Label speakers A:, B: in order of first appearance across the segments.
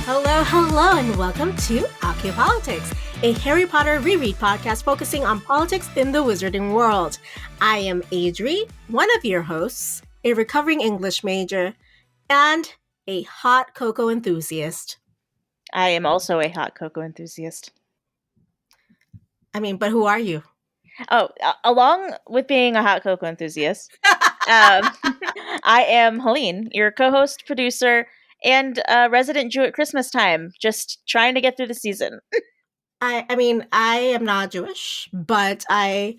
A: Hello, and welcome to Ocupolitics, a Harry Potter reread podcast focusing on politics in the wizarding world. I am Adri, one of your hosts, a recovering English major, and a hot cocoa enthusiast.
B: I am also a hot cocoa enthusiast.
A: But who are you?
B: Oh, along with being a hot cocoa enthusiast, I am Helene, your co-host, producer, and resident Jew at Christmas time, just trying to get through the season.
A: I am not Jewish, but I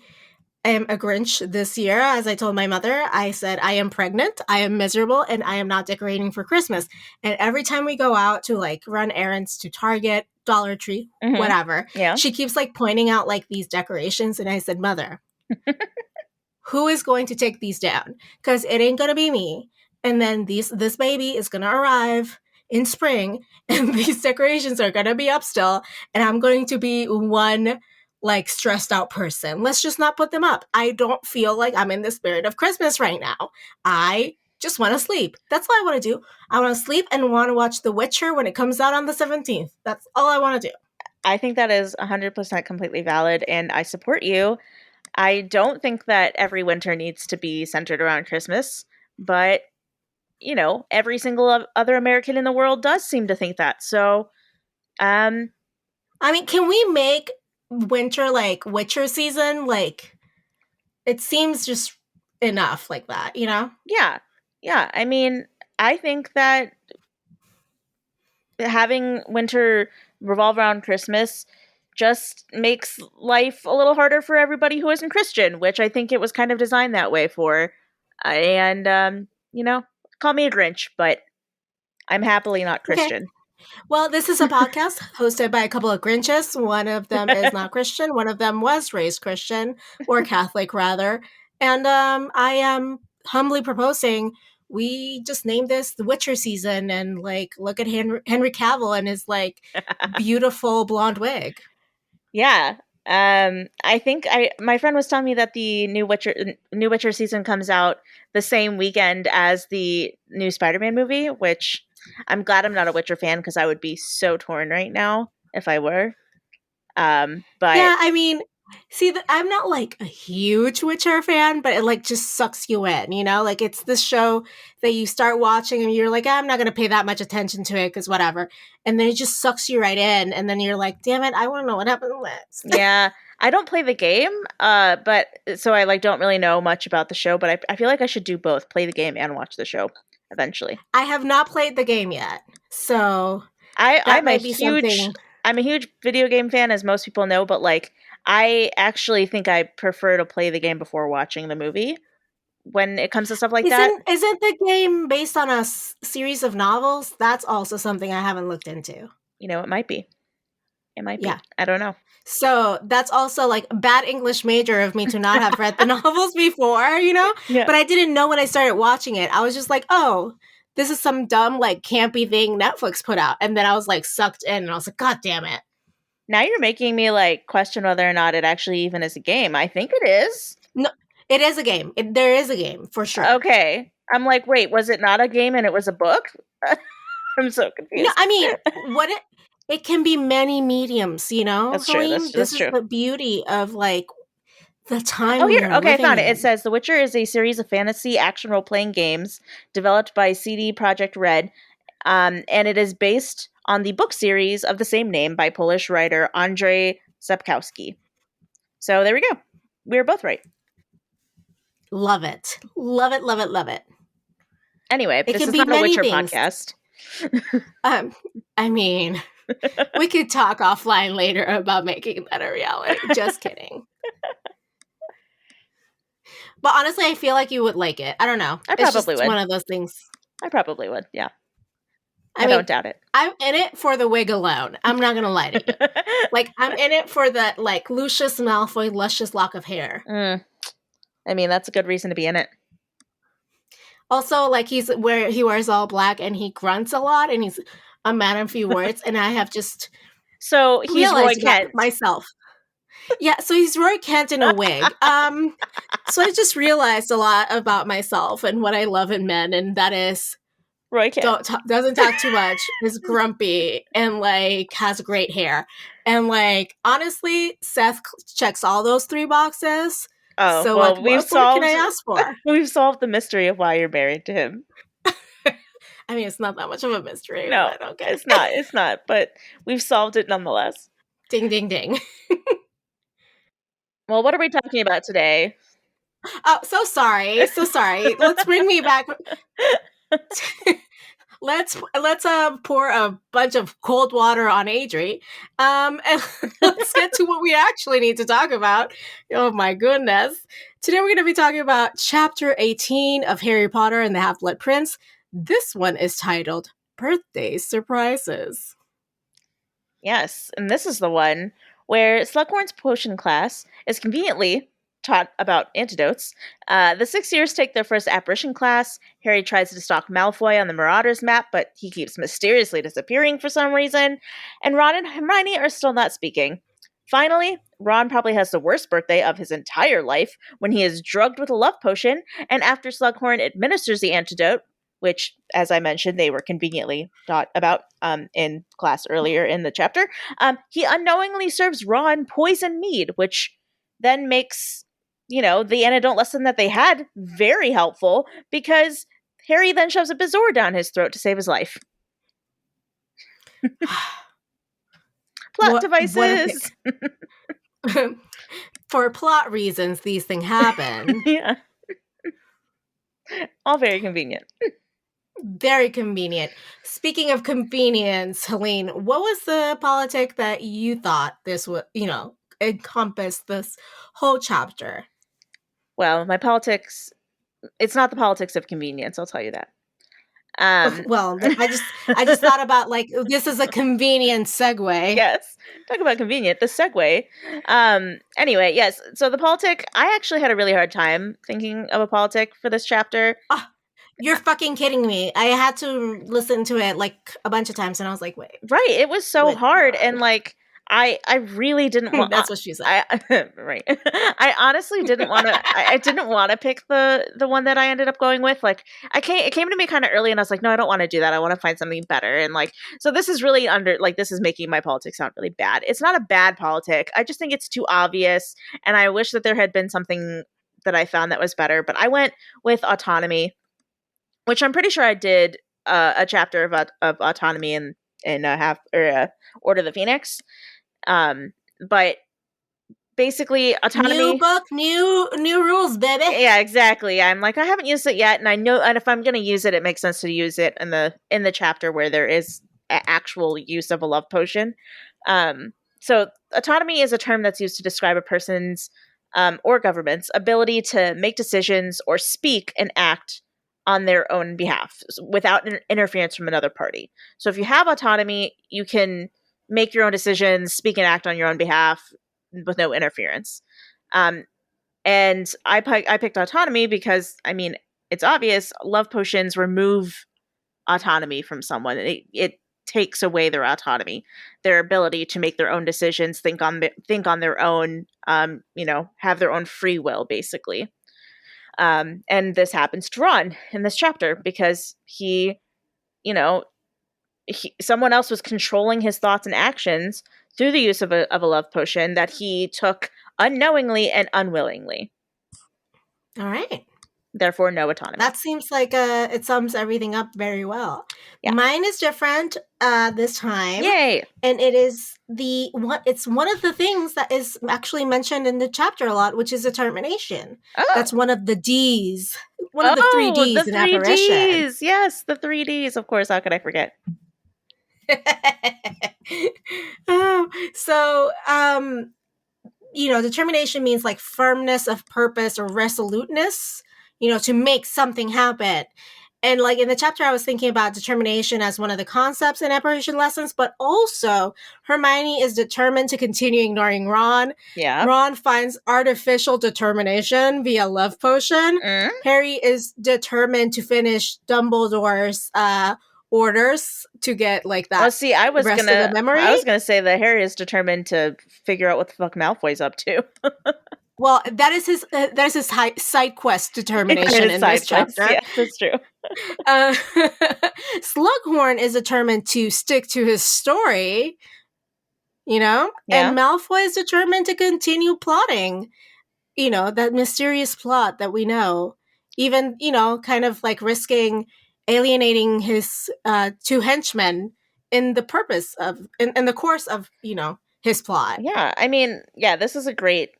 A: am a Grinch this year. As I told my mother, I said, I am pregnant, I am miserable, and I am not decorating for Christmas. And every time we go out to run errands to Target, Dollar Tree, whatever, she keeps pointing out these decorations. And I said, Mother, who is going to take these down? Because it ain't going to be me. And then this baby is going to arrive in spring, and these decorations are going to be up still, and I'm going to be one stressed out person. Let's just not put them up. I don't feel like I'm in the spirit of Christmas right now. I just want to sleep. That's all I want to do. I want to sleep and want to watch The Witcher when it comes out on the 17th. That's all I want to do.
B: I think that is 100% completely valid, and I support you. I don't think that every winter needs to be centered around Christmas, but every single other American in the world does seem to think that. So,
A: can we make winter Witcher season? It seems just enough like that, you know?
B: Yeah. I think that having winter revolve around Christmas just makes life a little harder for everybody who isn't Christian, which I think it was kind of designed that way for. And, call me a Grinch, but I'm happily not Christian.
A: Okay. Well, this is a podcast hosted by a couple of Grinches. One of them is not Christian. One of them was raised Christian, or Catholic, rather. And I am humbly proposing we just name this The Witcher season and look at Henry Cavill and his beautiful blonde wig.
B: Yeah. I think my friend was telling me that the new Witcher season comes out the same weekend as the new Spider-Man movie, which I'm glad I'm not a Witcher fan because I would be so torn right now if I were. But
A: yeah, I'm not a huge Witcher fan, but it just sucks you in, it's this show that you start watching and you're like, I'm not going to pay that much attention to it because whatever. And then it just sucks you right in. And then you're like, damn it, I want to know what happens next.
B: Yeah. I don't play the game, but so I don't really know much about the show, but I feel like I should do both, play the game and watch the show eventually.
A: I have not played the game yet. So
B: I'm a huge video game fan, as most people know, but I actually think I prefer to play the game before watching the movie when it comes to stuff like that.
A: Isn't the game based on a series of novels? That's also something I haven't looked into.
B: It might be.
A: Yeah.
B: I don't know.
A: So that's also bad English major of me to not have read the novels before, Yeah. But I didn't know when I started watching it. I was just like, oh, this is some dumb, campy thing Netflix put out. And then I was sucked in and I was like, God damn it.
B: Now you're making me question whether or not it actually even is a game. I think it is.
A: No, it is a game. There is a game for sure.
B: Okay. I'm wait, was it not a game and it was a book? I'm so confused.
A: No, it can be many mediums,
B: That's true.
A: This is the beauty of the time.
B: Oh, here. Okay, I found it. It says The Witcher is a series of fantasy action role-playing games developed by CD Projekt Red, and it is based on the book series of the same name by Polish writer Andrzej Sapkowski. So there we go. We were both right.
A: Love it. Love it, love it, love it.
B: Anyway, this is not a Witcher podcast.
A: We could talk offline later about making that a reality. Just kidding. But honestly, I feel like you would like it. I don't know.
B: I probably would.
A: One of those things.
B: I probably would, yeah. I don't doubt it.
A: I'm in it for the wig alone. I'm not going to lie to you. I'm in it for the, Lucius Malfoy luscious lock of hair.
B: That's a good reason to be in it.
A: Also, he wears all black and he grunts a lot and he's a man of few words. And I have just
B: he's Roy Kent
A: myself. Yeah, so he's Roy Kent in a wig. So I just realized a lot about myself and what I love in men, and that is
B: Roy can.
A: Doesn't talk too much, is grumpy, and like has great hair. And like honestly, Seth checks all those three boxes.
B: Oh,
A: So
B: well,
A: what more can I ask for?
B: we've solved the mystery of why you're married to him.
A: I mean, it's not that much of a mystery,
B: No,
A: but okay.
B: it's not, but we've solved it nonetheless.
A: Ding ding ding.
B: Well, what are we talking about today?
A: Oh, so sorry. So sorry. Let's bring me back. let's pour a bunch of cold water on Adri. And let's get to what we actually need to talk about. Oh my goodness. Today we're going to be talking about chapter 18 of Harry Potter and the Half-Blood Prince. This one is titled Birthday Surprises.
B: Yes, and this is the one where Slughorn's potion class is conveniently taught about antidotes. The 6 years take their first apparition class. Harry tries to stalk Malfoy on the Marauders map, but he keeps mysteriously disappearing for some reason. And Ron and Hermione are still not speaking. Finally, Ron probably has the worst birthday of his entire life when he is drugged with a love potion, and after Slughorn administers the antidote, which, as I mentioned, they were conveniently taught about in class earlier in the chapter, he unknowingly serves Ron poison mead, which then makes, the antidote lesson that they had very helpful because Harry then shoves a bezoar down his throat to save his life. Plot devices.
A: For plot reasons, these things happen.
B: Yeah. All very convenient.
A: Very convenient. Speaking of convenience, Helene, what was the politic that you thought this would, encompass this whole chapter?
B: Well, my politics, it's not the politics of convenience, I'll tell you that.
A: Well, I just thought about like this is a convenient segue.
B: Yes, talk about convenient. The segue. Anyway, yes. So the politic, I actually had a really hard time thinking of a politic for this chapter.
A: Oh, you're fucking kidding me. I had to listen to it like a bunch of times, and I was like, wait.
B: Right, it was so hard, and like I really didn't want.
A: That's what she said.
B: Right. I honestly didn't want to. I didn't want to pick the one that I ended up going with. Like, it came to me kind of early, and I was like, no, I don't want to do that. I want to find something better. And like, so this is really this is making my politics sound really bad. It's not a bad politic. I just think it's too obvious, and I wish that there had been something that I found that was better. But I went with autonomy, which I'm pretty sure I did a chapter of autonomy in Order of the Phoenix. But basically autonomy,
A: new book, new rules, baby.
B: Yeah, exactly. I'm like, I haven't used it yet, and I know, and if I'm going to use it, it makes sense to use it in the chapter where there is actual use of a love potion. So autonomy is a term that's used to describe a person's or government's ability to make decisions or speak and act on their own behalf without interference from another party. So if you have autonomy, you can make your own decisions, speak and act on your own behalf with no interference. And I picked autonomy because, I mean, it's obvious. Love potions remove autonomy from someone. It takes away their autonomy, their ability to make their own decisions, think on their own, have their own free will, basically. And this happens to Ron in this chapter because someone else was controlling his thoughts and actions through the use of a love potion that he took unknowingly and unwillingly.
A: All right.
B: Therefore, no autonomy.
A: That seems like it sums everything up very well. Yeah. Mine is different this time.
B: Yay!
A: And it is it's one of the things that is actually mentioned in the chapter a lot, which is determination. Oh. That's one of the Ds. One of the 3 Ds in apparition.
B: Ds. Yes, the 3 Ds, of course. How could I forget?
A: So, determination means like firmness of purpose or resoluteness, to make something happen. And like in the chapter, I was thinking about determination as one of the concepts in apparition lessons, but also Hermione is determined to continue ignoring Ron.
B: Yeah.
A: Ron finds artificial determination via love potion. Harry is determined to finish Dumbledore's orders to get like that.
B: Well, see, I was
A: gonna
B: say that Harry is determined to figure out what the fuck Malfoy's up to.
A: Well, that is his side quest
B: That
A: determination
B: is
A: in this
B: side quest.
A: chapter.
B: Yes, that's true.
A: Uh, Slughorn is determined to stick to his story,
B: Yeah.
A: and Malfoy is determined to continue plotting, that mysterious plot that we know, even, kind of like risking alienating his two henchmen in the purpose of, in the course of, his plot.
B: Yeah. I mean, yeah, this is a great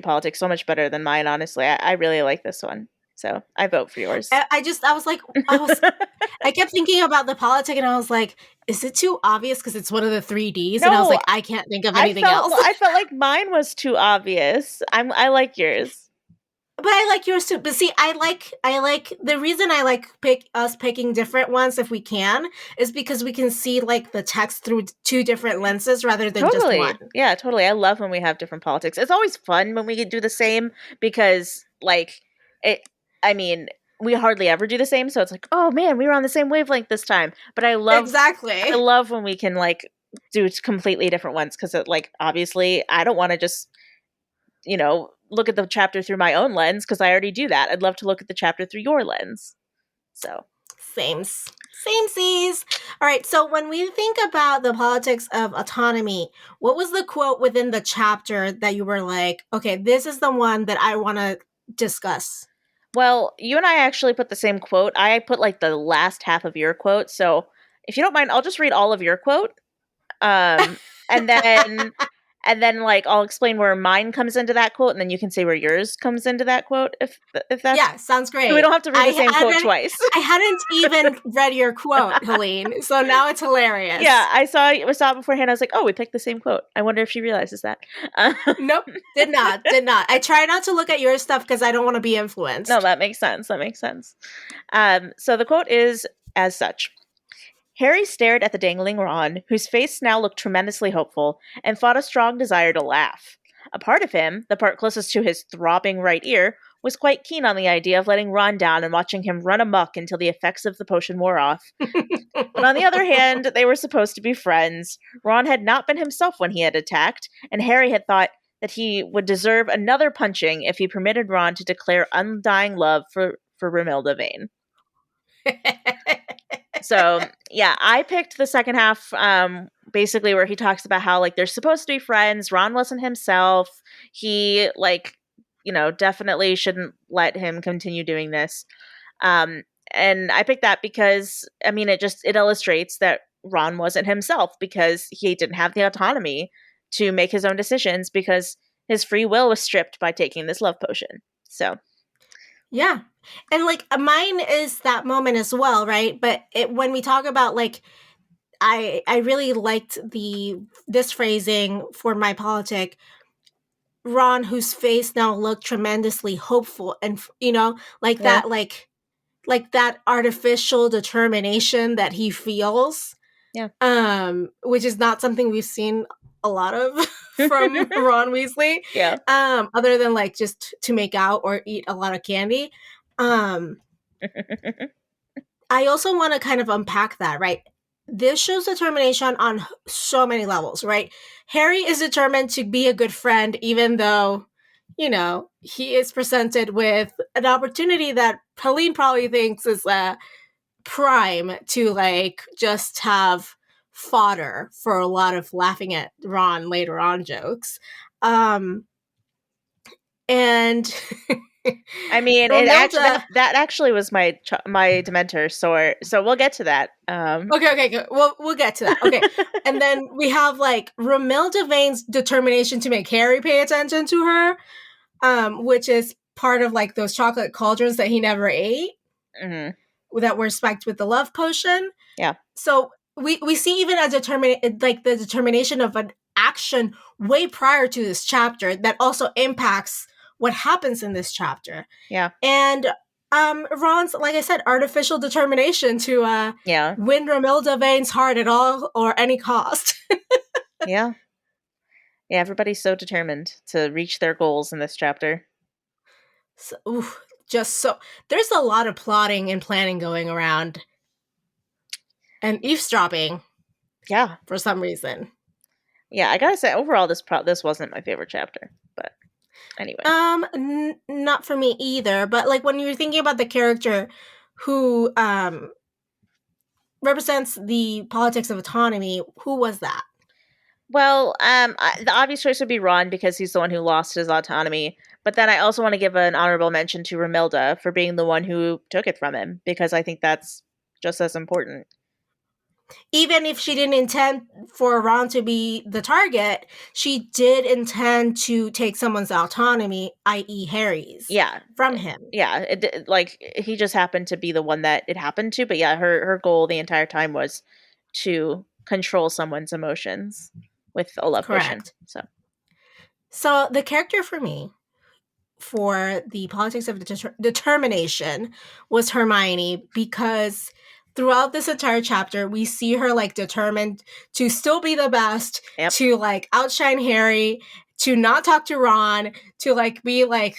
B: politics. So much better than mine, honestly. I really like this one. So I vote for yours.
A: I kept thinking about the politic and I was like, is it too obvious because it's one of the three Ds? And I was
B: No,
A: like, I can't think of anything else.
B: I felt like mine was too obvious. I like yours.
A: But I like yours too. But see, I like the reason I like us picking different ones if we can is because we can see like the text through two different lenses rather than just one.
B: Totally. Yeah, totally. I love when we have different politics. It's always fun when we do the same because like it I mean, we hardly ever do the same, so it's like, "Oh man, we were on the same wavelength this time." But I
A: Exactly.
B: love when we can like do completely different ones cuz it like obviously I don't want to just, look at the chapter through my own lens cuz I already do that. I'd love to look at the chapter through your lens. So,
A: Same seas. All right. So when we think about the politics of autonomy, what was the quote within the chapter that you were like, okay, this is the one that I want to discuss?
B: well, you and I actually put the same quote. I put like the last half of your quote. So, if you don't mind, I'll just read all of your quote. Um, and then like I'll explain where mine comes into that quote, and then you can say where yours comes into that quote. If that's
A: Yeah, sounds
B: so, we
A: great.
B: don't have to read the same quote twice.
A: I hadn't even read your quote, Helene. So now it's
B: Yeah,
A: hilarious.
B: I saw it beforehand. I was like, oh, we picked the same quote. I wonder if she realizes that.
A: Nope, did not. I try not to look at your stuff because I don't want to be
B: No,
A: influenced.
B: that makes sense. That makes sense. So the quote is as such. Harry stared at the dangling Ron, whose face now looked tremendously hopeful, and fought a strong desire to laugh. A part of him, the part closest to his throbbing right ear, was quite keen on the idea of letting Ron down and watching him run amok until the effects of the potion wore off. But on the other hand, they were supposed to be friends. Ron had not been himself when he had attacked, and Harry had thought that he would deserve another punching if he permitted Ron to declare undying love for Romilda Vane. So yeah, I picked the second half, basically where he talks about how like they're supposed to be friends. Ron wasn't himself. He like, definitely shouldn't let him continue doing this. Um, and I picked that because I mean it illustrates that Ron wasn't himself because he didn't have the autonomy to make his own decisions because his free will was stripped by taking this love potion. So
A: Yeah. And like mine is that moment as well, right? But when we talk about like I really liked this phrasing for my politic. Ron, whose face now looked tremendously hopeful, and like
B: yeah,
A: like that artificial determination that he feels,
B: yeah.
A: which is not something we've seen a lot of from Ron Weasley,
B: Yeah.
A: other than like just to make out or eat a lot of candy. Um, I also want to kind of unpack that, right? This shows determination on so many levels, right? Harry is determined to be a good friend, even though, he is presented with an opportunity that Helene probably thinks is prime to like just have fodder for a lot of laughing at Ron later on jokes. And
B: I mean, it actually
A: Romilda.
B: that actually was my Dementor, so we'll get to that.
A: Okay, good. We'll get to that. Okay, and then we have like Romilda Vane's determination to make Harry pay attention to her, which is part of like those chocolate cauldrons that he never ate
B: hmm
A: that were spiked with the love potion.
B: Yeah,
A: So we see even a like the determination of an action way prior to this chapter that also impacts what happens in this chapter.
B: yeah,
A: And Ron's, like I said, artificial determination to
B: yeah,
A: win Romilda Vane's heart at all or any cost.
B: yeah, yeah. Everybody's so determined to reach their goals in this chapter.
A: So, just so there's a lot of plotting and planning going around and eavesdropping
B: Yeah,
A: for some reason.
B: yeah. I gotta say, overall, this wasn't my favorite chapter, but Anyway.
A: Not for me either. But like when you're thinking about the character who represents the politics of autonomy, who was that?
B: Well, the obvious choice would be Ron because he's the one who lost his autonomy. But then I also want to give an honorable mention to Romilda for being the one who took it from him because I think that's just as important.
A: Even if she didn't intend for Ron to be the target, she did intend to take someone's autonomy, i.e., Harry's,
B: Yeah,
A: from him.
B: yeah. Like he just happened to be the one that it happened to. But yeah, her goal the entire time was to control someone's emotions with a love potion.
A: Correct. So the character for me for the politics of determination was Hermione because throughout this entire chapter we see her like determined to still be the best,
B: Yep.
A: to like outshine Harry, to not talk to Ron, to like be like,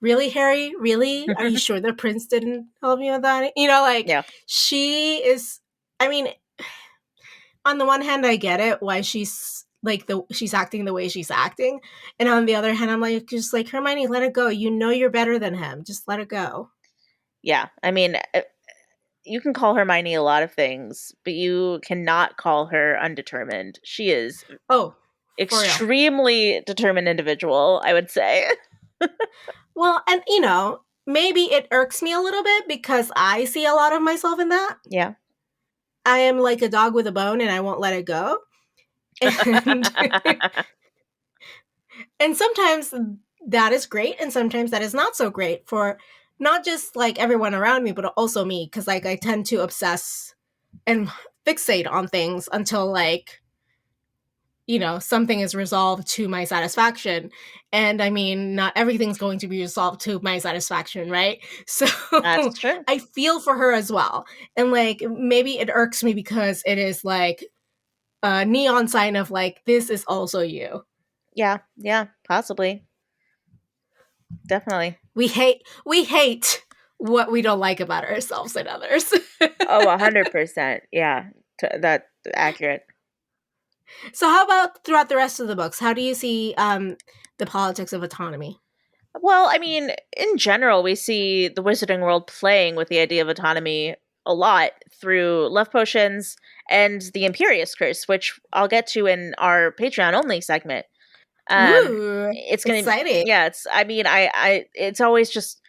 A: really, Harry, really, are you sure the prince didn't help you with that? You know, like
B: Yeah.
A: she is, I mean, on the one hand I get it why she's like she's acting the way she's acting, and on the other hand I'm like, just like, Hermione, let it go, you know you're better than him, just let it go.
B: Yeah, I mean, you can call Hermione a lot of things, but you cannot call her undetermined. She is
A: Oh, for real.
B: extremely determined individual, I would say.
A: Well, and you know, maybe it irks me a little bit because I see a lot of myself in that.
B: Yeah.
A: I am like a dog with a bone and I won't let it go. And and sometimes that is great and sometimes that is not so great for not just like everyone around me but also me, because like I tend to obsess and fixate on things until like, you know, something is resolved to my satisfaction. And I mean, not everything's going to be resolved to my satisfaction, right? So
B: That's true.
A: I feel for her as well. And like maybe it irks me because it is like a neon sign of like, this is also you.
B: Yeah, possibly. Definitely.
A: We hate what we don't like about ourselves and others.
B: Oh, 100%. Yeah, that's accurate.
A: So how about throughout the rest of the books? How do you see the politics of autonomy?
B: Well, I mean, in general, we see the wizarding world playing with the idea of autonomy a lot through love potions and the Imperious Curse, which I'll get to in our Patreon only segment.
A: Ooh,
B: It's gonna,
A: exciting.
B: yeah. It's, I mean, it's always just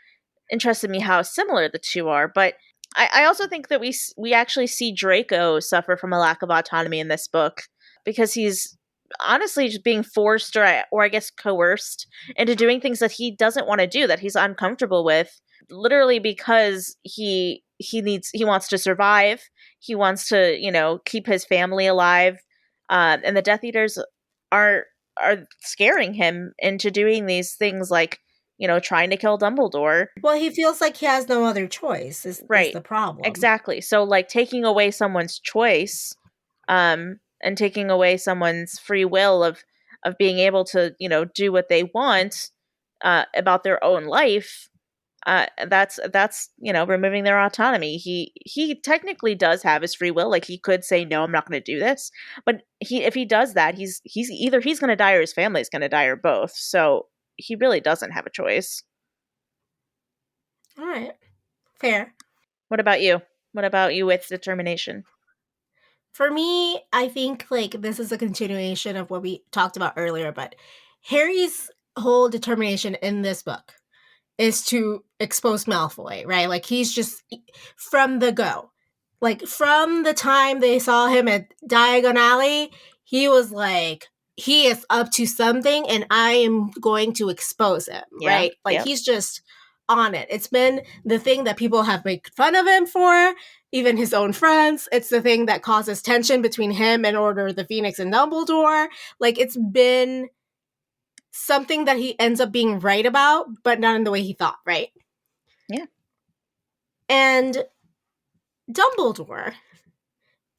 B: interested me how similar the two are, but I also think that we actually see Draco suffer from a lack of autonomy in this book because he's honestly just being forced or I guess coerced into doing things that he doesn't want to do, that he's uncomfortable with, literally because he wants to survive, he wants to, you know, keep his family alive, and the Death Eaters are are scaring him into doing these things like, you know, trying to kill Dumbledore.
A: Well, he feels like he has no other choice is
B: Right.
A: the problem.
B: Exactly. So like taking away someone's choice, and taking away someone's free will of being able to, you know, do what they want about their own life, that's, you know, removing their autonomy. He technically does have his free will. Like he could say no, I'm not going to do this. But if he does that, he's either he's going to die or his family's going to die or both. So he really doesn't have a choice.
A: All right. Fair.
B: What about you? What about you with determination?
A: For me, I think like this is a continuation of what we talked about earlier, but Harry's whole determination in this book is to expose Malfoy, right? Like he's just from the go. Like from the time they saw him at Diagon Alley, he was like, he is up to something and I am going to expose him,
B: Yeah.
A: right? Like
B: Yep.
A: he's just on it. It's been the thing that people have made fun of him for, even his own friends. It's the thing that causes tension between him and Order of the Phoenix and Dumbledore. Like it's been something that he ends up being right about, but not in the way he thought, right?
B: Yeah.
A: And Dumbledore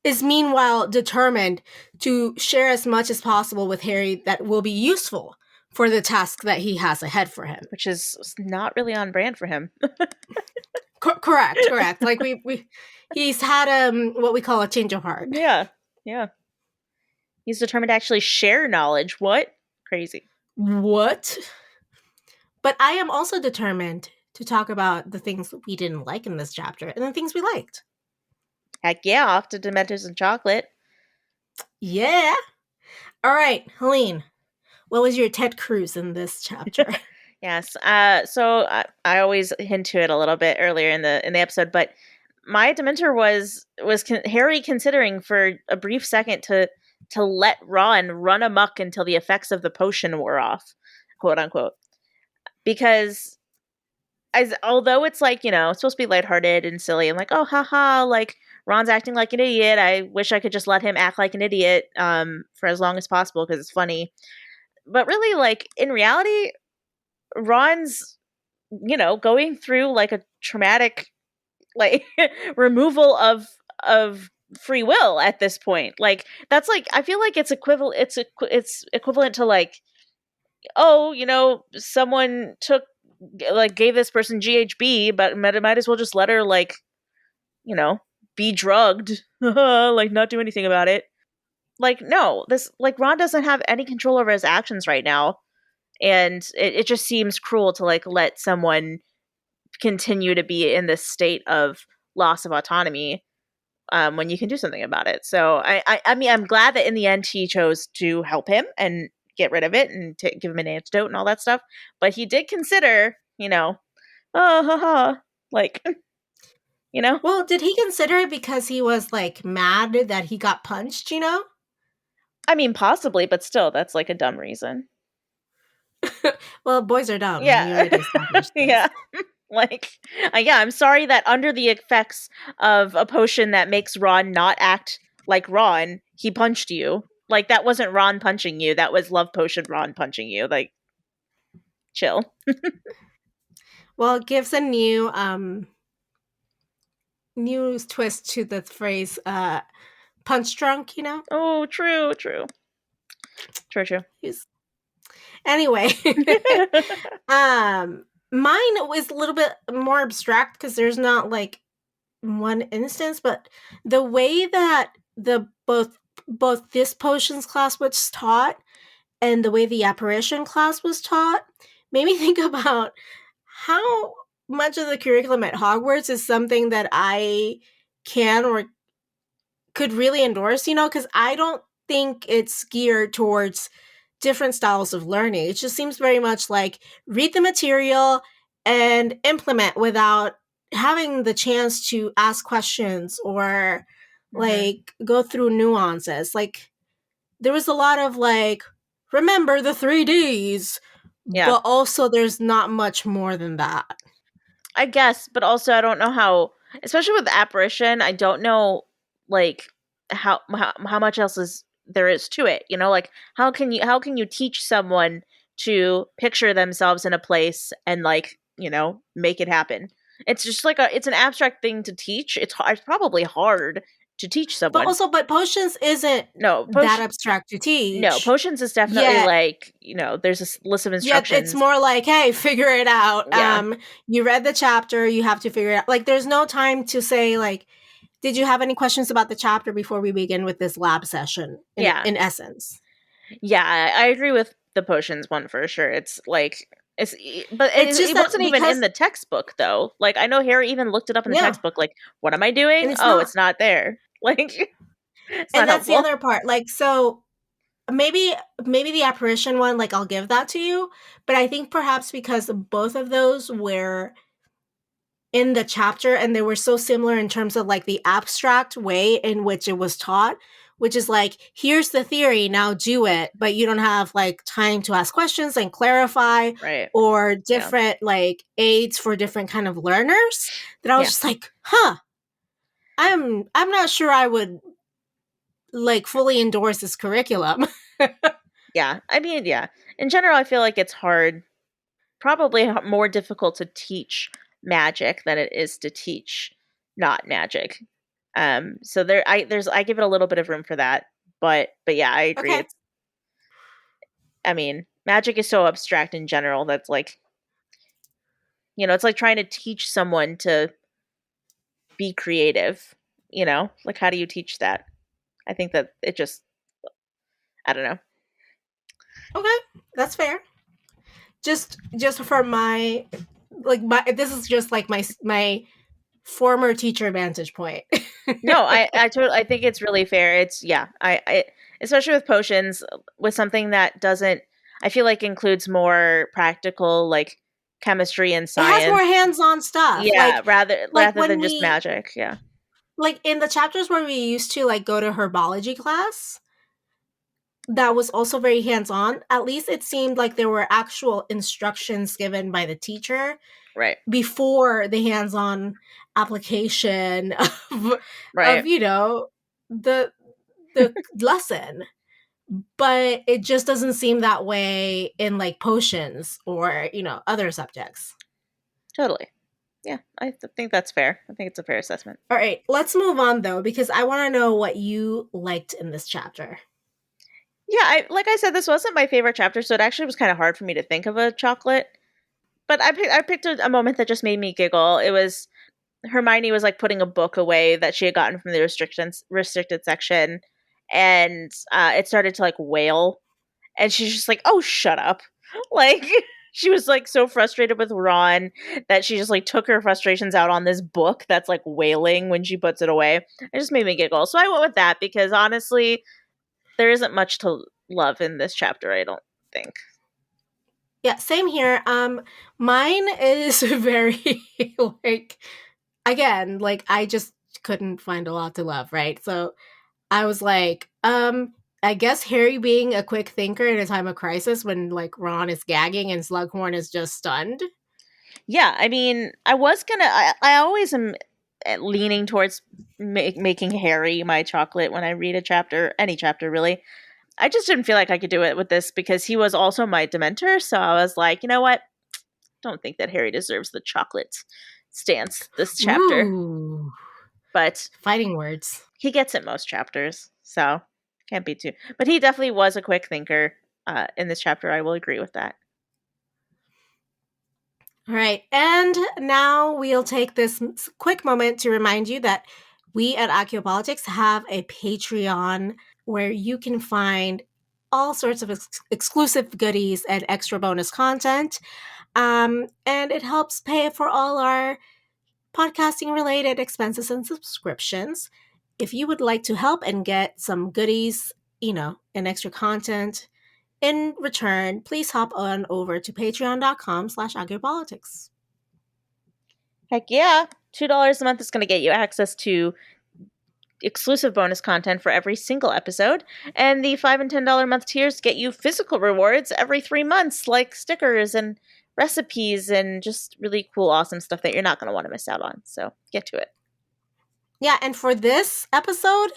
A: is meanwhile determined to share as much as possible with Harry that will be useful for the task that he has ahead for him.
B: Which is not really on brand for him.
A: Correct. Like we he's had what we call a change of heart.
B: Yeah. Yeah. He's determined to actually share knowledge. What? Crazy.
A: What? But I am also determined to talk about the things that we didn't like in this chapter and the things we liked.
B: Heck yeah, off to Dementors and chocolate.
A: Yeah. All right, Helene, what was your Ted Cruz in this chapter?
B: Yes. So I always hint to it a little bit earlier in the episode, but my Dementor was Harry considering for a brief second to let Ron run amok until the effects of the potion wore off, quote unquote, because as although it's like it's supposed to be lighthearted and silly and like oh haha like Ron's acting like an idiot. I wish I could just let him act like an idiot for as long as possible because it's funny. But really, like in reality, Ron's going through like a traumatic like removal of free will at this point. Like that's like I feel like it's equivalent. It's equivalent to like oh someone took like gave this person GHB, but might as well just let her like you know be drugged, like not do anything about it. Like no, this like Ron doesn't have any control over his actions right now, and it just seems cruel to like let someone continue to be in this state of loss of autonomy when you can do something about it. So I mean, I'm glad that in the end he chose to help him and get rid of it and give him an antidote and all that stuff. But he did consider, oh, haha, like, you know,
A: Well, did he consider it because he was like mad that he got punched, you know?
B: I mean, possibly, but still, that's like a dumb reason.
A: Well, boys are dumb. We
B: Yeah,
A: already established this.
B: yeah. Like, yeah, I'm sorry that under the effects of a potion that makes Ron not act like Ron, he punched you. Like, that wasn't Ron punching you. That was Love Potion Ron punching you. Like, chill.
A: Well, it gives a new twist to the phrase punch drunk, you know?
B: Oh, true, true. True, true.
A: Anyway, mine was a little bit more abstract because there's not like one instance, but the way that the both this potions class was taught and the way the apparition class was taught made me think about how much of the curriculum at Hogwarts is something that I can or could really endorse, you know, because I don't think it's geared towards different styles of learning. It just seems very much like read the material and implement without having the chance to ask questions or
B: Mm-hmm.
A: like go through nuances. Like there was a lot of like remember the 3Ds,
B: Yeah,
A: but also there's not much more than that.
B: I guess, but also I don't know how, especially with apparition, I don't know like how much else is there is to it. Like how can you teach someone to picture themselves in a place and like make it happen? It's just like it's an abstract thing to teach. It's probably hard to teach
A: But
B: someone.
A: also, but potions isn't
B: No,
A: that abstract to
B: no,
A: teach.
B: potions is definitely
A: Yet
B: like there's a list of
A: Yet it's
B: instructions.
A: more like, hey, figure it out.
B: Yeah,
A: You read the chapter, you have to figure it out. Like, there's no time to say, like, did you have any questions about the chapter before we begin with this lab session?
B: yeah.
A: In essence,
B: Yeah, I agree with the potions one for sure. It's like but
A: it's just
B: it
A: that
B: wasn't even in
A: because
B: the textbook though. Like I know Harry even looked it up in the
A: yeah,
B: textbook. Like, what am I
A: and
B: doing?
A: it's
B: Oh,
A: not,
B: it's not there. Like, it's not
A: and that's the
B: helpful.
A: other part. Like, so maybe the apparition one, like, I'll give that to you, but I think perhaps because both of those were in the chapter and they were so similar in terms of like the abstract way in which it was taught, which is like here's the theory, now do it, but you don't have like time to ask questions and clarify
B: Right.
A: or
B: Yeah.
A: different like aids for different kind of learners, that I was
B: Yeah.
A: just like I'm not sure I would like fully endorse this curriculum.
B: Yeah. I mean, yeah. In general, I feel like it's hard, probably more difficult to teach magic than it is to teach not magic. So I give it a little bit of room for that. But yeah, I agree.
A: Okay.
B: I mean, magic is so abstract in general that's like, it's like trying to teach someone to be creative, Like how do you teach that? I think that it just I don't know.
A: Okay, that's fair. just for my this is just like my former teacher vantage point.
B: No, I think it's really fair. It's yeah, I especially with potions, with something that doesn't, I feel like includes more practical like chemistry and
A: It has more
B: science.
A: hands-on stuff.
B: Yeah, rather
A: Like
B: rather
A: when
B: than just
A: we
B: magic. Yeah,
A: like in the chapters where we used to like go to herbology class, that was also very hands-on. At least it seemed like there were actual instructions given by the teacher
B: right,
A: before the hands-on application of
B: right,
A: the the lesson. But it just doesn't seem that way in like potions or other subjects.
B: totally. Yeah, think that's fair. I think it's a fair assessment.
A: All right, let's move on though, because I want to know what you liked in this chapter.
B: Yeah, like I said, this wasn't my favorite chapter, so it actually was kind of hard for me to think of a chocolate. But I picked a moment that just made me giggle. It was Hermione was like putting a book away that she had gotten from the restricted section, and it started to like wail, and she's just like, "Oh, shut up!" Like she was like so frustrated with Ron that she just like took her frustrations out on this book that's like wailing when she puts it away. It just made me giggle. So I went with that because honestly, there isn't much to love in this chapter. I don't think.
A: Yeah, same here. Mine is very like again, like I just couldn't find a lot to love, right? So I was like, I guess Harry being a quick thinker in a time of crisis when like Ron is gagging and Slughorn is just stunned.
B: Yeah, I mean, I was gonna. I always am leaning towards making Harry my chocolate when I read a chapter, any chapter really. I just didn't feel like I could do it with this because he was also my Dementor. So I was like, you know what? Don't think that Harry deserves the chocolate stance this chapter,
A: Ooh,
B: but
A: fighting words.
B: he gets it most chapters, so can't be too. But he definitely was a quick thinker in this chapter. I will agree with that.
A: All right. And now we'll take this quick moment to remind you that we at Archaeopolitics have a Patreon where you can find all sorts of exclusive goodies and extra bonus content. And it helps pay for all our podcasting related expenses and subscriptions. If you would like to help and get some goodies, and extra content in return, please hop on over to patreon.com/archaeopolitics.
B: Heck yeah. $2 a month is going to get you access to exclusive bonus content for every single episode, and the $5 and $10 month tiers get you physical rewards every 3 months, like stickers and recipes and just really cool, awesome stuff that you're not going to want to miss out on. So get to it.
A: Yeah, and for this episode,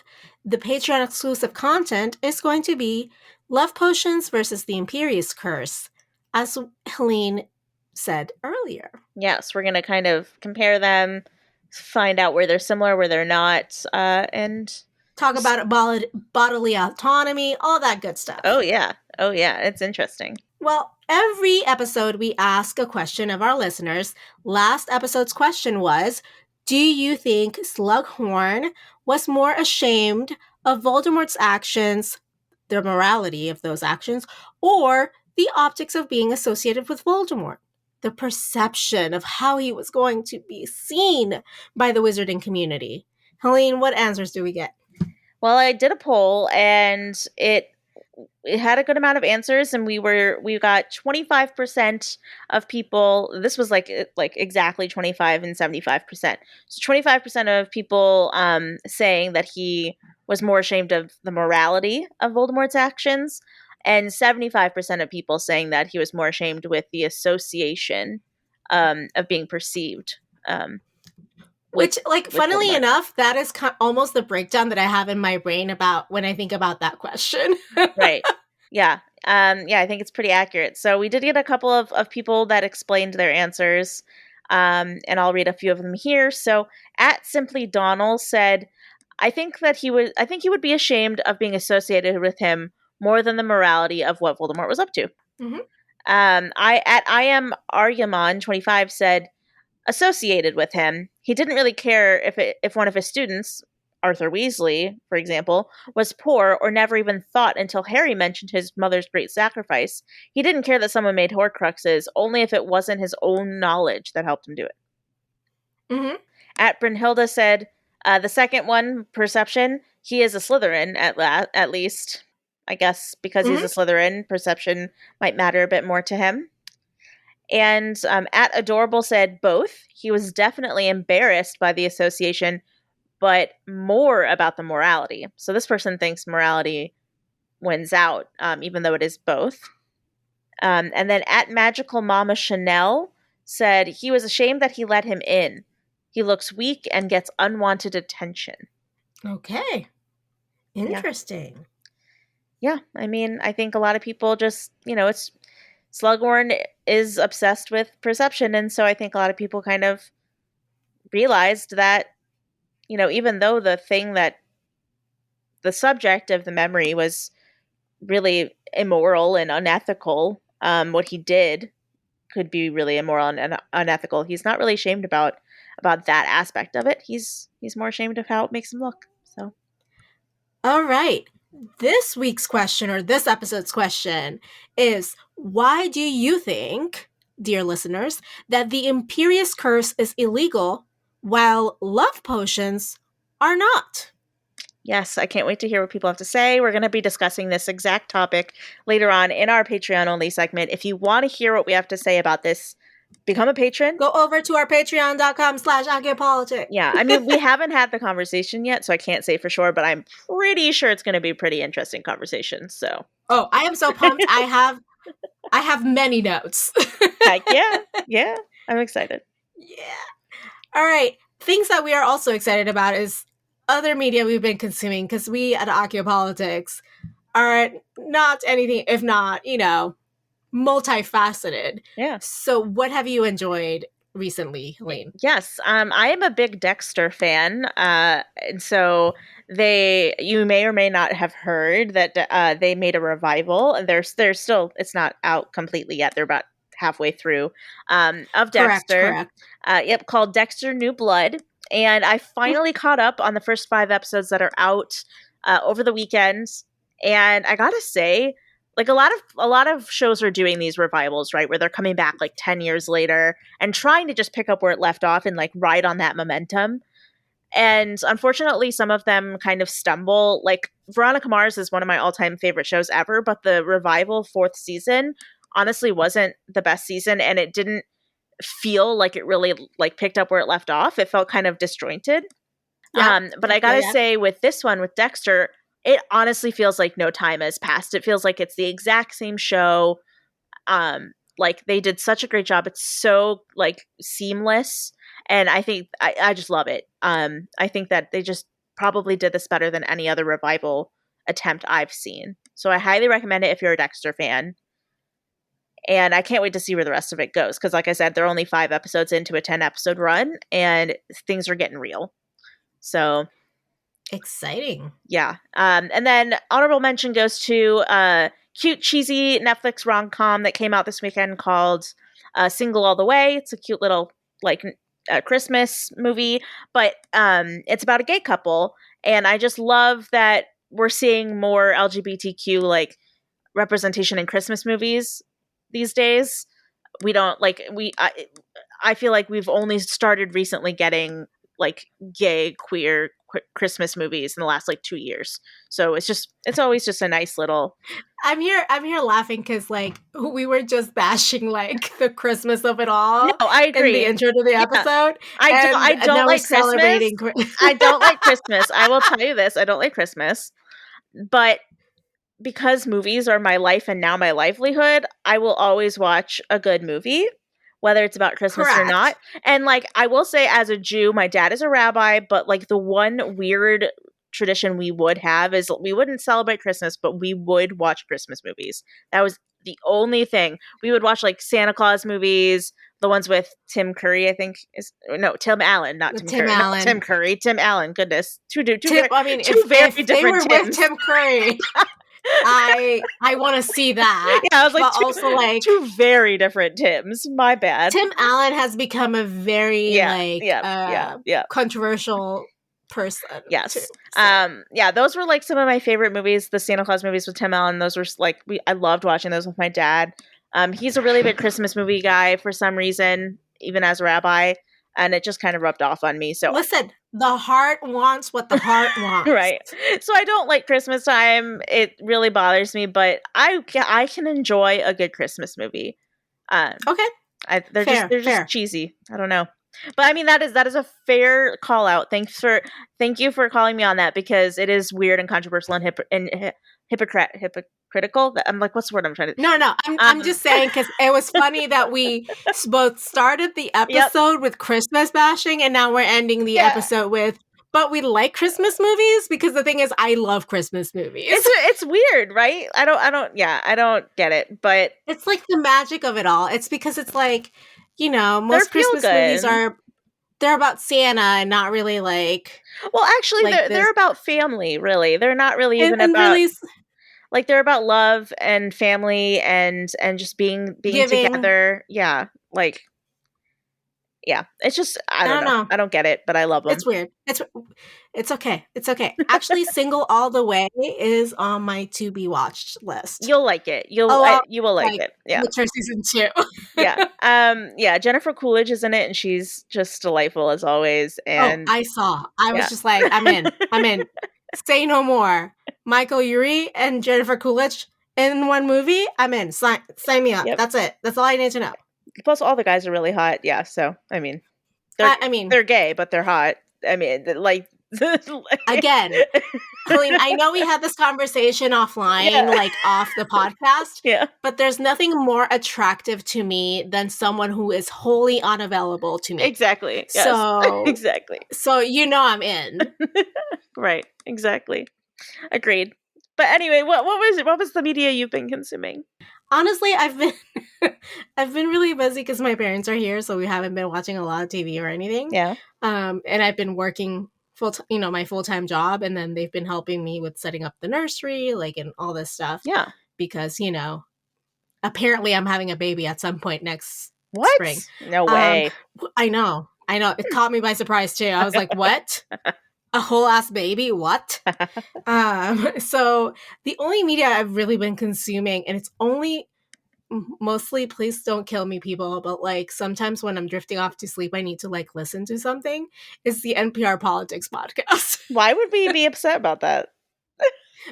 A: the Patreon exclusive content is going to be Love Potions versus the Imperious Curse, as Helene said earlier.
B: Yes, we're going to kind of compare them, find out where they're similar, where they're not, and
A: Talk about bodily autonomy, all that good stuff.
B: oh yeah, it's interesting.
A: Well, every episode we ask a question of our listeners. Last episode's question was, do you think Slughorn was more ashamed of Voldemort's actions, the morality of those actions, or the optics of being associated with Voldemort? The perception of how he was going to be seen by the wizarding community. Helene, what answers do we get?
B: Well, I did a poll, and it had a good amount of answers, and we got 25% of people. This was like exactly 25 and 75%. So 25% of people saying that he was more ashamed of the morality of Voldemort's actions, and 75% of people saying that he was more ashamed with the association of being perceived with
A: Which, like,
B: with
A: funnily
B: Voldemort.
A: enough, that is almost the breakdown that I have in my brain about when I think about that question.
B: Right. Yeah. I think it's pretty accurate. So we did get a couple of people that explained their answers. And I'll read a few of them here. So at Simply Donald said, I think he would be ashamed of being associated with him more than the morality of what Voldemort was up to.
A: Mm-hmm.
B: I am Aryamon 25 said associated with him. He didn't really care if one of his students Arthur Weasley, for example, was poor or never even thought until Harry mentioned his mother's great sacrifice. He didn't care that someone made Horcruxes, only if it wasn't his own knowledge that helped him do it.
A: Mm-hmm.
B: At Brynhilda said, the second one, Perception, he is a Slytherin at least. I guess because he's
A: Mm-hmm.
B: a Slytherin, perception might matter a bit more to him. And at Adorable said both. He was definitely embarrassed by the association, but more about the morality. So this person thinks morality wins out, even though it is both. And then at Magical Mama Chanel said he was ashamed that he let him in. He looks weak and gets unwanted attention.
A: Okay. Interesting.
B: Yeah, I mean, I think a lot of people just, it's Slughorn is obsessed with perception, and so I think a lot of people kind of realized that, even though the subject of the memory was really immoral and unethical, what he did could be really immoral and unethical. He's not really ashamed about that aspect of it. He's more ashamed of how it makes him look. So,
A: all right. This week's question, or this episode's question, is why do you think, dear listeners, that the Imperious Curse is illegal while love potions are not?
B: yes, I can't wait to hear what people have to say. We're going to be discussing this exact topic later on in our Patreon-only segment. If you want to hear what we have to say about this, become a patron.
A: Go over to our patreon.com/AngioPolitics.
B: Yeah, I mean, we haven't had the conversation yet, so I can't say for sure, but I'm pretty sure it's going to be a pretty interesting conversation, so.
A: Oh, I am so pumped. I have many notes.
B: Heck yeah, I'm excited.
A: Yeah. All right. Things that we are also excited about is other media we've been consuming, because we at Archaeopolitics are not anything if not, multifaceted.
B: Yeah.
A: So what have you enjoyed recently, Helene?
B: Yes, I am a big Dexter fan, and so you may or may not have heard that they made a revival, and they're still, it's not out completely yet. They're about halfway through of Dexter.
A: Correct.
B: Called Dexter New Blood, and I finally caught up on the first 5 episodes that are out over the weekend, and I gotta say, like a lot of shows are doing these revivals, right, where they're coming back like 10 years later and trying to just pick up where it left off and like ride on that momentum. And unfortunately, some of them kind of stumble. Like Veronica Mars is one of my all-time favorite shows ever, but the revival 4th season honestly wasn't the best season, and it didn't feel like it really like picked up where it left off. It felt kind of disjointed. But I gotta say, with this one, with Dexter, it honestly feels like no time has passed. It feels like it's the exact same show. Like they did such a great job. It's so like seamless, and I think I just love it. I think that they just probably did this better than any other revival attempt I've seen. So I highly recommend it if you're a Dexter fan. And I can't wait to see where the rest of it goes, because like I said, they're only 5 episodes into a 10-episode run, and things are getting real. So
A: exciting.
B: Yeah. And then honorable mention goes to a cute, cheesy Netflix rom-com that came out this weekend called Single All the Way. It's a cute little like Christmas movie, but it's about a gay couple, and I just love that we're seeing more LGBTQ like representation in Christmas movies these days. We don't like I feel like we've only started recently getting like gay queer Christmas movies in the last like 2 years. So it's always just a nice little.
A: I'm here laughing because like we were just bashing like the Christmas of it all.
B: No, I agree.
A: In the intro to the episode.
B: I don't like Christmas. I don't like Christmas. I will tell you this. I don't like Christmas. But because movies are my life and now my livelihood, I will always watch a good movie, whether it's about Christmas or not. And like, I will say, as a Jew, my dad is a rabbi, but like the one weird tradition we would have is we wouldn't celebrate Christmas, but we would watch Christmas movies. That was the only thing. We would watch like Santa Claus movies, the ones with Tim Curry, I think Tim Allen, not Tim Curry.
A: Allen.
B: Not Tim Curry, Tim Allen. Goodness, two very different
A: they were
B: Tims.
A: With Tim Curry. I want to see that.
B: Yeah, I was like,
A: also like
B: 2 very different Tims. My bad.
A: Tim Allen has become a very controversial person too.
B: Yes.
A: So.
B: Yeah, those were like some of my favorite movies, the Santa Claus movies with Tim Allen. Those were like I loved watching those with my dad. He's a really big Christmas movie guy for some reason, even as a rabbi, and it just kind of rubbed off on me. So
A: listen, the heart wants what the heart wants.
B: right. So I don't like Christmas time. It really bothers me, but I can enjoy a good Christmas movie.
A: Okay.
B: They're
A: fair.
B: just cheesy. I don't know. But I mean that is a fair call out. Thank you for calling me on that, because it is weird and controversial and hypocritical. I'm like, what's the word I'm trying to?
A: No. I'm just saying, because it was funny that we both started the episode with Christmas bashing, and now we're ending the episode with, but we like Christmas movies, because the thing is, I love Christmas movies.
B: It's weird, right? I don't get it, but
A: it's like the magic of it all. It's because it's like, most Christmas movies they're about Santa and not really like.
B: Well, actually, like they're about family. Really, they're not really even about. Really, like they're about love and family and just being together. Yeah, like. Yeah, it's just I don't know. I don't get it, but I love them.
A: It's weird. It's okay. It's okay. Actually, Single All the Way is on my to be watched list.
B: You'll like it. You will like it. Yeah.
A: Witcher season 2.
B: Yeah. Yeah, Jennifer Coolidge is in it, and she's just delightful as always. And
A: I saw. I was just like, I'm in. Say no more. Michael Urie and Jennifer Coolidge in one movie. I'm in. Sign me up. Yep. That's it. That's all I need to know.
B: Plus, all the guys are really hot. Yeah, so I mean, they're gay, but they're hot. I mean, like
A: again, Helene, I know we had this conversation offline, like off the podcast.
B: Yeah,
A: but there's nothing more attractive to me than someone who is wholly unavailable to me.
B: Exactly. Yes.
A: So
B: exactly.
A: So I'm in.
B: Right. Exactly. Agreed. But anyway, what was the media you've been consuming?
A: Honestly, I've been really busy because my parents are here, so we haven't been watching a lot of TV or anything.
B: Yeah.
A: And I've been working my full-time job, and then they've been helping me with setting up the nursery, like, and all this stuff.
B: Yeah.
A: Because, apparently I'm having a baby at some point next spring.
B: No way.
A: I know. It caught me by surprise too. I was like, what? A whole ass baby? What? So the only media I've really been consuming, and it's only mostly, please don't kill me, people, but like sometimes when I'm drifting off to sleep, I need to like listen to something, is the NPR politics podcast.
B: Why would we be upset about that?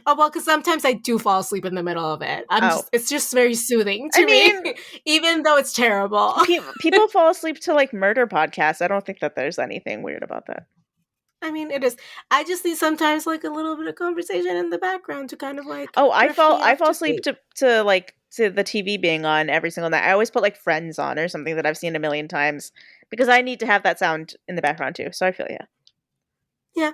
A: Oh, well, because sometimes I do fall asleep in the middle of it. It's just very soothing to me, even though it's terrible.
B: People fall asleep to like murder podcasts. I don't think that there's anything weird about that.
A: I mean, it is. I just need sometimes like a little bit of conversation in the background to kind of like.
B: Oh, I fall asleep to the TV being on every single night. I always put like Friends on or something that I've seen a million times, because I need to have that sound in the background too. So I feel
A: yeah,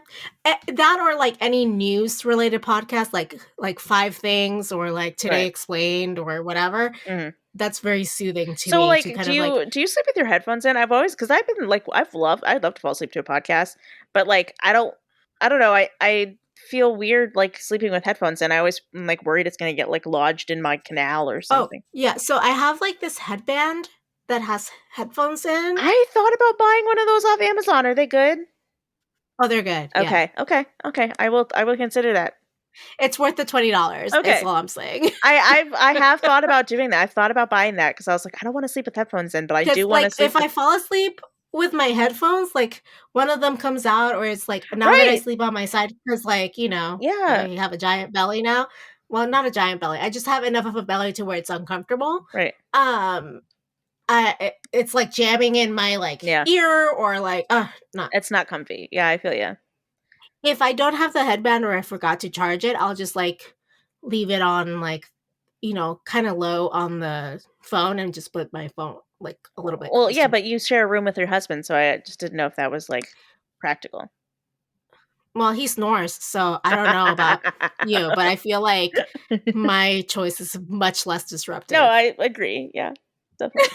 A: that or like any news related podcast, like 5 Things or like Today Explained or whatever. Mm-hmm. That's very soothing to me.
B: So, like, do you sleep with your headphones in? Because I've been like, I'd love to fall asleep to a podcast, but like, I don't know. I feel weird like sleeping with headphones in. I always am like worried it's gonna get like lodged in my canal or something.
A: Oh, yeah. So I have like this headband that has headphones in.
B: I thought about buying one of those off Amazon. Are they good?
A: Oh, they're good.
B: Okay. Yeah. Okay. I will consider that.
A: It's worth the $20. Okay. That's all I'm saying.
B: I have thought about doing that. I've thought about buying that because I was like, I don't want to sleep with headphones in, but I do want to sleep.
A: If I fall asleep with my headphones, like one of them comes out, or it's like now that I sleep on my side because, like, I have a giant belly now. Well, not a giant belly. I just have enough of a belly to where it's uncomfortable.
B: Right.
A: It's like jamming in my ear or like not.
B: It's not comfy. Yeah, I feel you.
A: If I don't have the headband or I forgot to charge it, I'll just like leave it on like, kind of low on the phone and just put my phone like a little bit.
B: Well, yeah, but you share a room with your husband, so I just didn't know if that was like practical.
A: Well, he snores, so I don't know about you, but I feel like my choice is much less disruptive.
B: No, I agree. Yeah, definitely.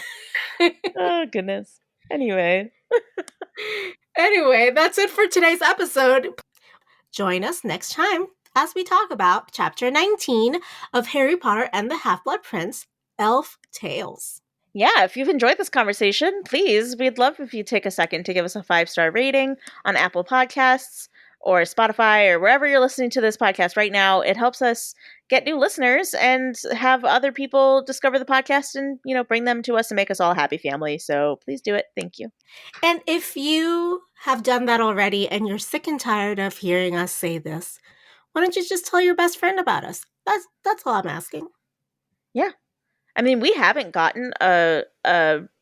B: Oh, goodness. Anyway,
A: that's it for today's episode. Join us next time as we talk about Chapter 19 of Harry Potter and the Half-Blood Prince, Elf Tales.
B: Yeah, if you've enjoyed this conversation, please, we'd love if you take a second to give us a 5-star rating on Apple Podcasts. or Spotify or wherever you're listening to this podcast right now. It helps us get new listeners and have other people discover the podcast and, bring them to us and make us all a happy family. So please do it. Thank you.
A: And if you have done that already and you're sick and tired of hearing us say this, why don't you just tell your best friend about us? That's all I'm asking.
B: Yeah. I mean, we haven't gotten a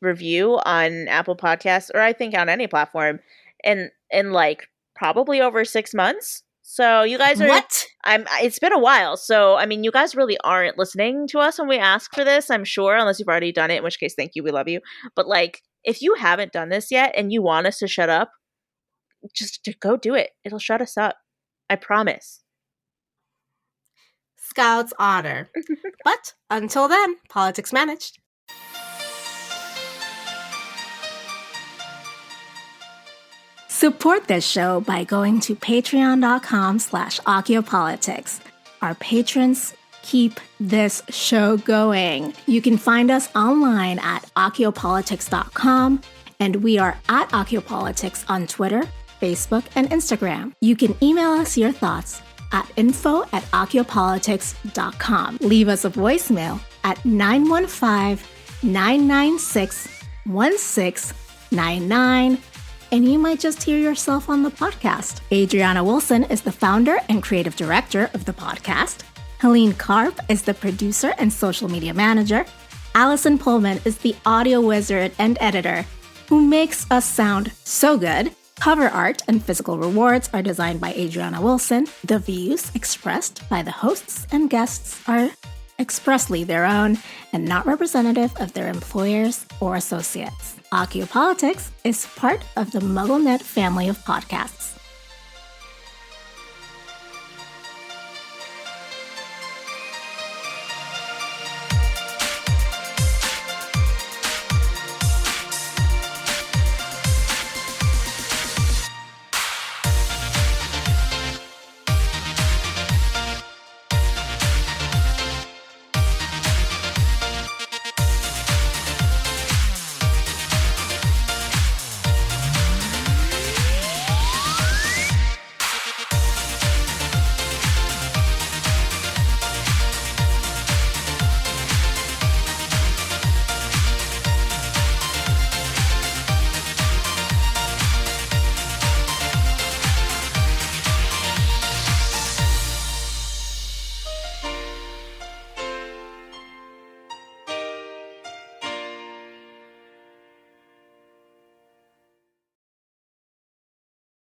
B: review on Apple Podcasts, or I think on any platform, in like probably over 6 months. So you guys are
A: What?
B: It's been a while. So I mean, you guys really aren't listening to us when we ask for this, I'm sure, unless you've already done it, in which case, thank you, we love you. But like, if you haven't done this yet and you want us to shut up, just go do it. It'll shut us up. I promise.
A: Scout's honor. But until then, politics managed. Support this show by going to patreon.com/occhiopolitics. Our patrons keep this show going. You can find us online at occhiopolitics.com, and we are at occhiopolitics on Twitter, Facebook, and Instagram. You can email us your thoughts at info@occhiopolitics.com. Leave us a voicemail at 915-996-1699, and you might just hear yourself on the podcast. Adriana Wilson is the founder and creative director of the podcast. Helene Karp is the producer and social media manager. Allison Pullman is the audio wizard and editor who makes us sound so good. Cover art and physical rewards are designed by Adriana Wilson. The views expressed by the hosts and guests are expressly their own and not representative of their employers or associates. Occiopolitics is part of the MuggleNet family of podcasts.